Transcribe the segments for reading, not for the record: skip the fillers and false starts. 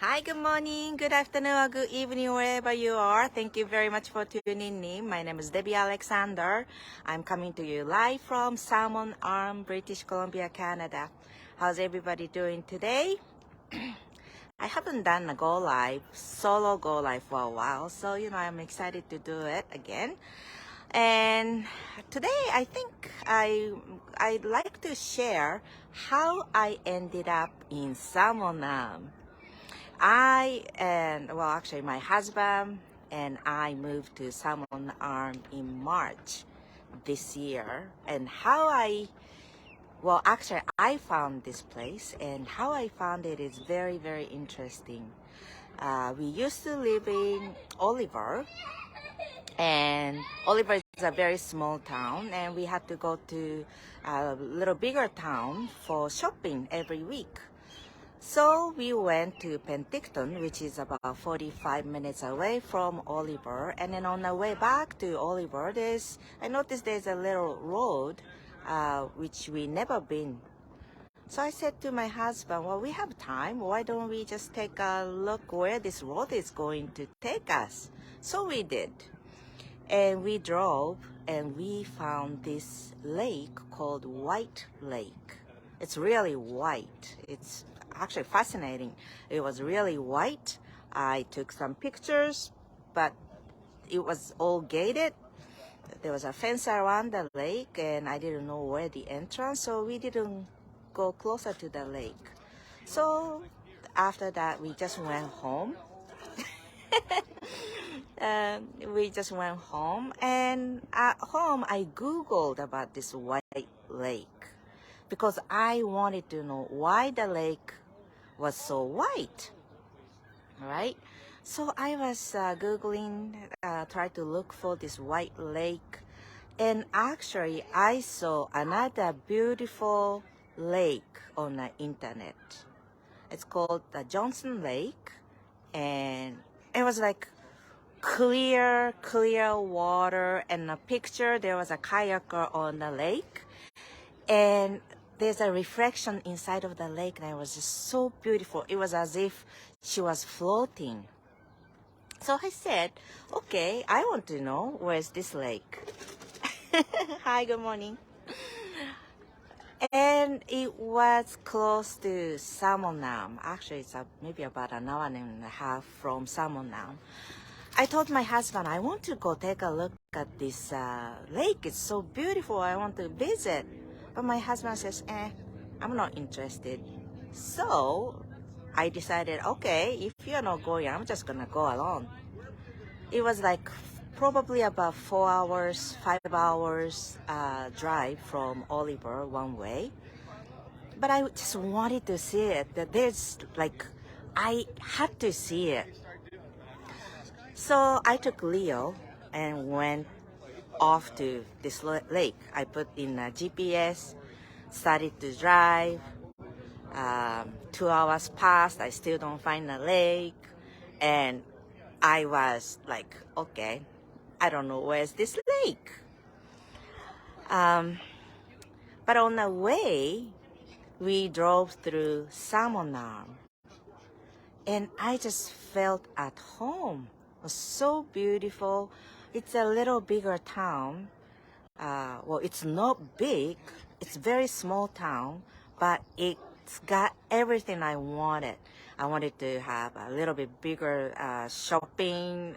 Hi, good morning, good afternoon, or good evening, wherever you are. Thank you very much for tuning in. My name is Debbie Alexander. I'm coming to you live from Salmon Arm, British Columbia, Canada. How's everybody doing today? I haven't done a solo go live for a while, so I'm excited to do it again. And today I think I'd like to share how I ended up in Salmon Arm. Actually my husband and I moved to Salmon Arm in March this year. And I found this place, and how I found it is very, very interesting. We used to live in Oliver, and Oliver is a very small town, and we had to go to a little bigger town for shopping every week. So we went to Penticton, which is about 45 minutes away from Oliver. And then on the way back to Oliver, I noticed there's a little road, which we never been. So I said to my husband, well, we have time. Why don't we just take a look where this road is going to take us? So we did. And we drove and we found this lake called White Lake. It's really white. It's actually fascinating. It was really white. I took some pictures, but it was all gated. There was a fence around the lake, and I didn't know where the entrance, so we didn't go closer to the lake. So after that, we just went home. We just went home, and at home I googled about this white lake because I wanted to know why the lake was so white, right? So I was googling, trying to look for this white lake, and actually I saw another beautiful lake on the internet. It's called the Johnson Lake, and it was like clear water, and a picture there was a kayaker on the lake, and there's a reflection inside of the lake, and it was just so beautiful. It was as if she was floating. So I said, okay, I want to know where's this lake. Hi, good morning. And it was close to Salmon Arm. Actually, it's maybe about an hour and a half from Salmon Arm. I told my husband, I want to go take a look at this lake. It's so beautiful. I want to visit. But my husband says, I'm not interested. So I decided, okay, if you're not going, I'm just going to go alone. It was like probably about 4 hours, 5 hours drive from Oliver one way. But I just wanted to see it. I had to see it. So I took Leo and went off to this lake. I put in a GPS, started to drive. 2 hours passed, I still don't find the lake. And I was like, okay, I don't know where's this lake. But on the way, we drove through Salmon Arm, and I just felt at home. It was so beautiful. It's a little bigger town. It's not big. It's a very small town, but it's got everything I wanted. I wanted to have a little bit bigger shopping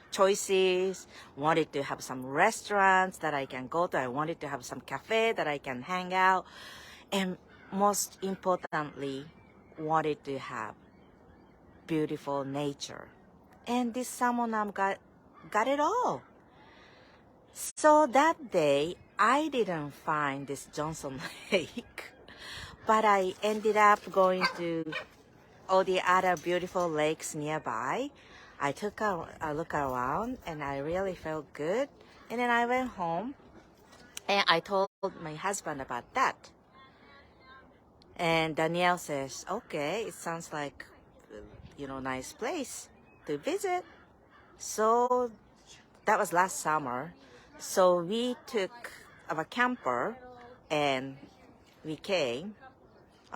choices. Wanted to have some restaurants that I can go to. I wanted to have some cafe that I can hang out. And most importantly, wanted to have beautiful nature. And this Salmon Arm got it all. So that day, I didn't find this Johnson Lake, but I ended up going to all the other beautiful lakes nearby. I took a look around, and I really felt good. And then I went home, and I told my husband about that. And Danielle says, okay, it sounds like, nice place to visit. So that was last summer. So we took our camper and we came.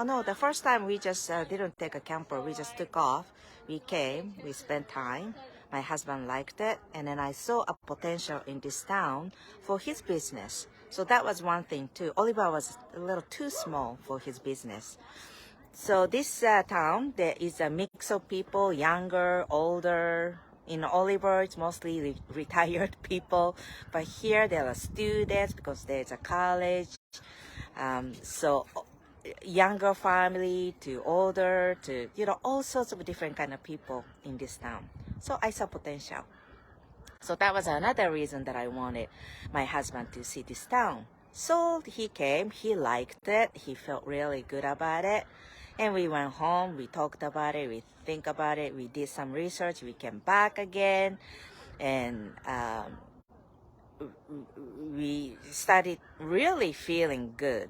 Oh no, the first time we just didn't take a camper. We just took off. We came, we spent time. My husband liked it, and then I saw a potential in this town for his business. So that was one thing too. Oliver was a little too small for his business. So this town, there is a mix of people, younger, older. In Oliver, it's mostly retired people, but here there are students because there's a college. So younger family to older to, all sorts of different kind of people in this town. So I saw potential. So that was another reason that I wanted my husband to see this town. So he came, he liked it, he felt really good about it. And we went home, we talked about it, we think about it, we did some research, we came back again, and we started really feeling good.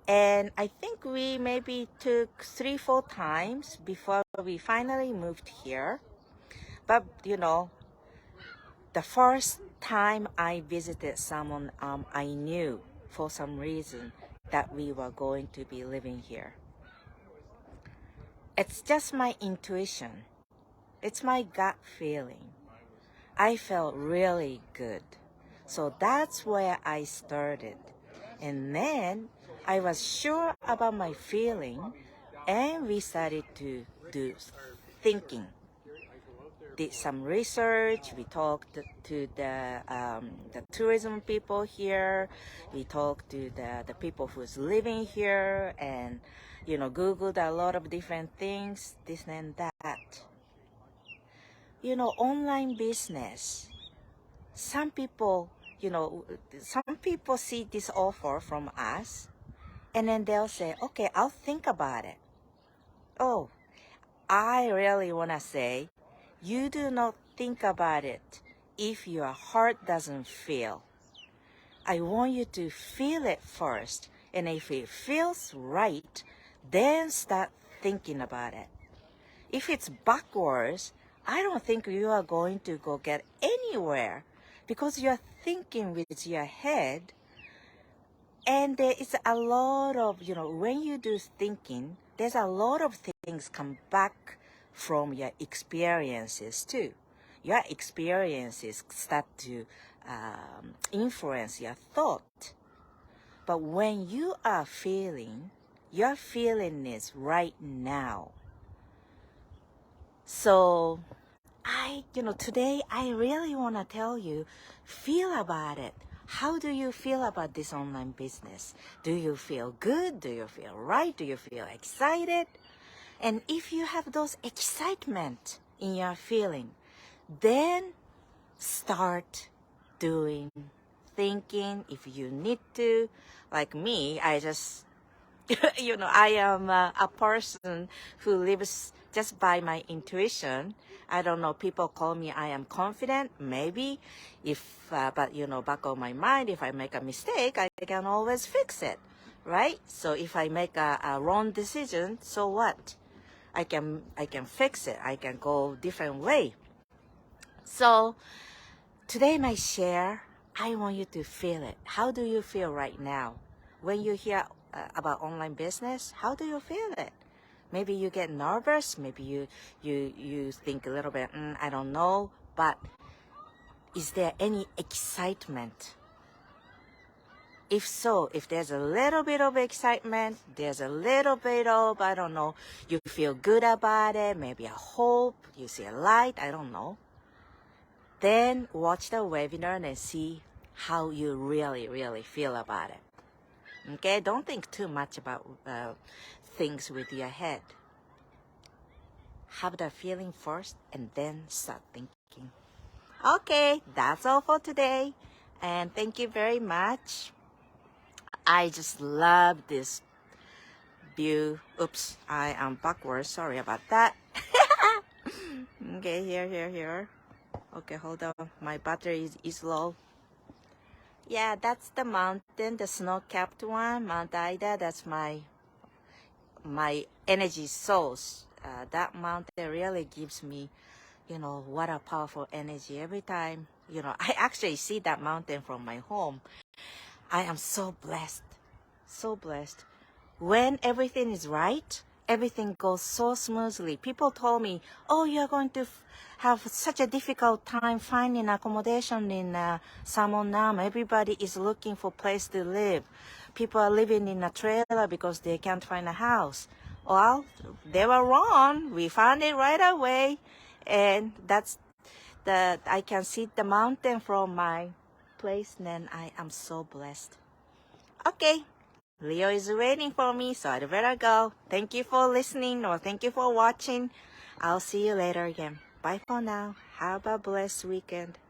And I think we maybe took 3-4 times before we finally moved here. But the first time I visited someone, I knew for some reason that we were going to be living here. It's just my intuition. It's my gut feeling. I felt really good. So that's where I started. And then I was sure about my feeling, and we started to do thinking. Did some research. We talked to the tourism people here. We talked to the people who's living here, and Googled a lot of different things, this and that. Online business. Some people, some people see this offer from us, and then they'll say, okay, I'll think about it. Oh, I really want to say, you do not think about it if your heart doesn't feel. I want you to feel it first, and if it feels right, then start thinking about it. If it's backwards, I don't think you are going to go get anywhere because you're thinking with your head. And there is a lot of, when you do thinking, there's a lot of things come back from your experiences too. Your experiences start to influence your thought. But when you are feeling, your feeling is right now. So today I really want to tell you, feel about it. How do you feel about this online business? Do you feel good? Do you feel right? Do you feel excited? And if you have those excitement in your feeling, then start doing, thinking if you need to. Like me, I just I am a person who lives just by my intuition. I don't know, people call me I am confident, maybe. But back on my mind, if I make a mistake, I can always fix it, right? So if I make a wrong decision, so what? I can fix it. I can go different way. So today my share, I want you to feel it. How do you feel right now? When you hear about online business, how do you feel it? Maybe you get nervous. Maybe you think a little bit, I don't know. But is there any excitement? If so, if there's a little bit of excitement, there's a little bit of, I don't know, you feel good about it, maybe a hope, you see a light, I don't know. Then watch the webinar and see how you really, really feel about it. Okay, don't think too much about things with your head. Have the feeling first and then start thinking. Okay, that's all for today. And thank you very much. I just love this view. Oops, I am backwards. Sorry about that. Okay, here. Okay, hold on. My battery is low. Yeah, that's the mountain, the snow-capped one, Mount Ida. That's my energy source. That mountain really gives me, what a powerful energy. Every time, I actually see that mountain from my home. I am so blessed. So blessed. when everything is right, everything goes so smoothly. People told me, oh, you're going to have such a difficult time finding accommodation in Samonam. Everybody is looking for place to live. People are living in a trailer because they can't find a house. Well, they were wrong. We found it right away. And that's I can see the mountain from my place. Then I am so blessed. Okay. Leo is waiting for me, so I'd better go. Thank you for listening or thank you for watching. I'll see you later again. Bye for now. Have a blessed weekend.